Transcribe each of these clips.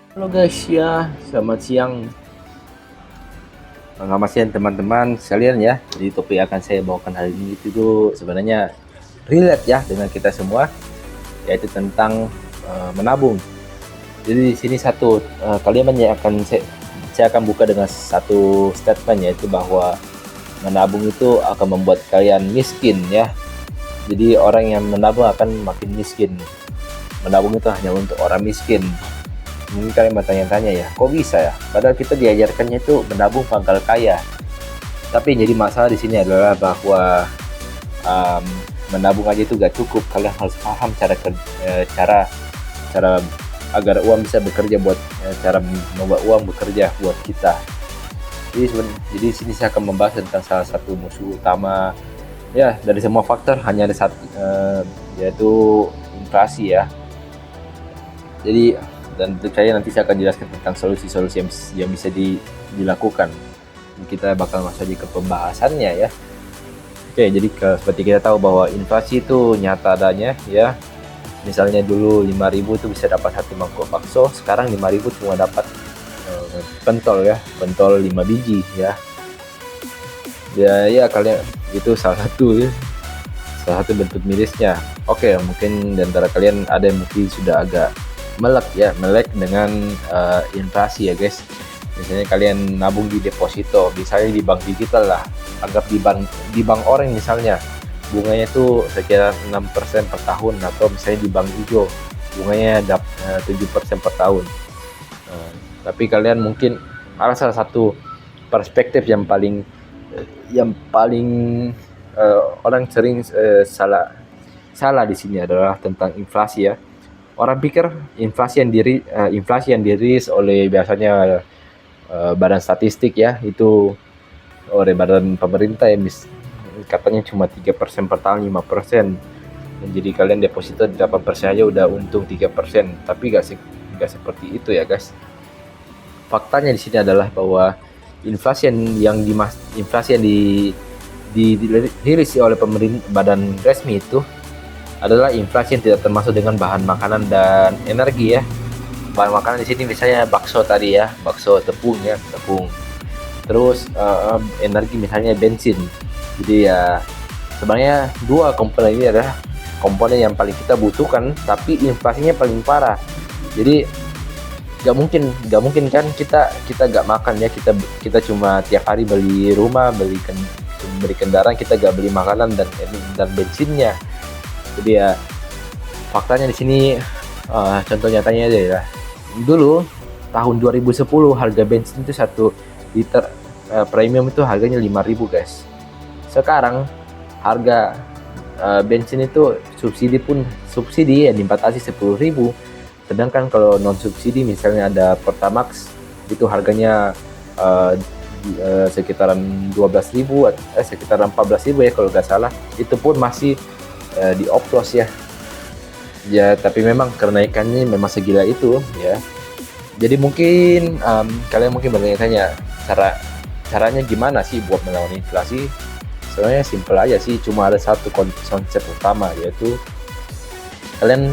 Halo guys ya, selamat siang teman-teman sekalian ya. Jadi topik yang akan saya bawakan hari ini itu tuh sebenarnya relate ya dengan kita semua, yaitu tentang menabung. Jadi di sini satu kalimat yang saya akan buka dengan satu statement, yaitu bahwa menabung itu akan membuat kalian miskin ya. Jadi orang yang menabung akan makin miskin. Menabung itu hanya untuk orang miskin. Mungkin kalian bertanya-tanya ya, kok bisa ya? Padahal kita diajarkannya itu menabung pangkal kaya. Tapi yang jadi masalah di sini adalah bahwa um, menabung aja itu gak cukup. Kalian harus paham cara cara agar uang bisa bekerja cara membuat uang bekerja buat kita. Jadi sini saya akan membahas tentang salah satu musuh utama ya dari semua faktor, hanya ada satu, yaitu inflasi ya. Jadi dan tentu saja nanti saya akan jelaskan tentang solusi-solusi yang bisa dilakukan. Kita bakal masuk aja ke pembahasannya ya. Oke, jadi seperti kita tahu bahwa inflasi itu nyata adanya ya. Misalnya dulu 5.000 itu bisa dapat satu mangkok bakso, sekarang 5.000 cuma dapat pentol 5 biji ya. Ya kalian itu salah satu bentuk mirisnya. Oke, mungkin di antara kalian ada yang mungkin sudah agak melek dengan inflasi ya guys. Misalnya kalian nabung di deposito, misalnya di bank digital lah, anggap di bank orang misalnya, bunganya itu sekitar 6% per tahun, atau misalnya di bank hijau bunganya 7% per tahun. Tapi kalian mungkin ada salah satu perspektif yang paling orang sering salah di sini adalah tentang inflasi ya. Orang pikir inflasi yang dirilis oleh biasanya badan statistik ya, itu oleh badan pemerintah yang katanya cuma 3% per tahun, 5%. Jadi kalian deposito 8% aja udah untung 3%, tapi gak seperti itu ya guys. Faktanya di sini adalah bahwa inflasi yang dirilis oleh pemerintah badan resmi itu adalah inflasi yang tidak termasuk dengan bahan makanan dan energi ya. Bahan makanan di sini misalnya bakso tadi ya, bakso tepung. Terus energi misalnya bensin. Jadi ya sebenarnya dua komponen ini adalah komponen yang paling kita butuhkan, tapi inflasinya paling parah. Jadi gak mungkin kan kita gak makan ya, kita cuma tiap hari beli rumah, beli kendaraan, kita gak beli makanan dan bensinnya. Jadi ya faktanya di sini contoh nyatanya aja ya. Dulu tahun 2010 harga bensin itu 1 liter premium itu harganya 5.000 guys. Sekarang harga bensin itu subsidi yang dibatasi 10.000. Sedangkan kalau non subsidi misalnya ada Pertamax itu harganya sekitaran 12.000, sekitaran 14.000 ya kalau nggak salah. Itu pun masih dioplos ya. Tapi memang kenaikannya memang segila itu ya. Jadi mungkin kalian mungkin bertanya-tanya caranya gimana sih buat melawan inflasi. Sebenarnya simple aja sih, cuma ada satu konsep utama, yaitu kalian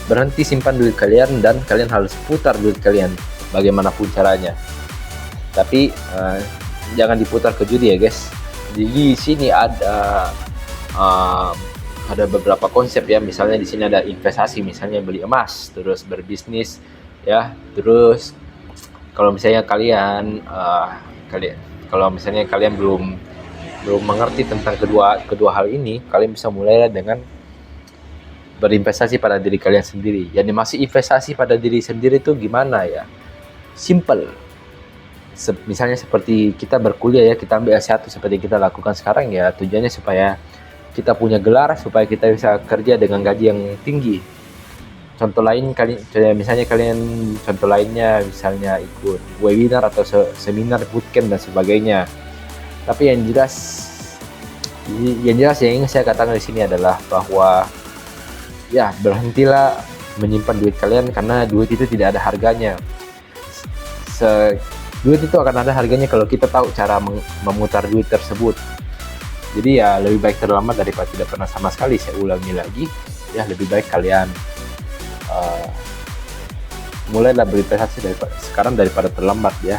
berhenti simpan duit kalian dan kalian harus putar duit kalian bagaimanapun caranya. Tapi jangan diputar ke judi ya guys. Jadi di sini ada beberapa konsep ya. Misalnya di sini ada investasi, misalnya beli emas, terus berbisnis ya. Terus kalau misalnya kalian belum mengerti tentang kedua hal ini, kalian bisa mulai dengan berinvestasi pada diri kalian sendiri. Yang dimaksud investasi pada diri sendiri itu gimana ya? Simple. Misalnya seperti kita berkuliah ya, kita ambil S1 seperti kita lakukan sekarang ya, tujuannya supaya kita punya gelar, supaya kita bisa kerja dengan gaji yang tinggi. Contoh lainnya misalnya ikut webinar atau seminar, bootcamp dan sebagainya. Tapi yang jelas yang ingin saya katakan di sini adalah bahwa ya berhentilah menyimpan duit kalian, karena duit itu tidak ada harganya. Duit itu akan ada harganya kalau kita tahu cara memutar duit tersebut. Jadi ya lebih baik terlambat daripada tidak pernah sama sekali. Saya ulangi lagi ya, lebih baik kalian mulailah berinvestasi sekarang daripada terlambat ya.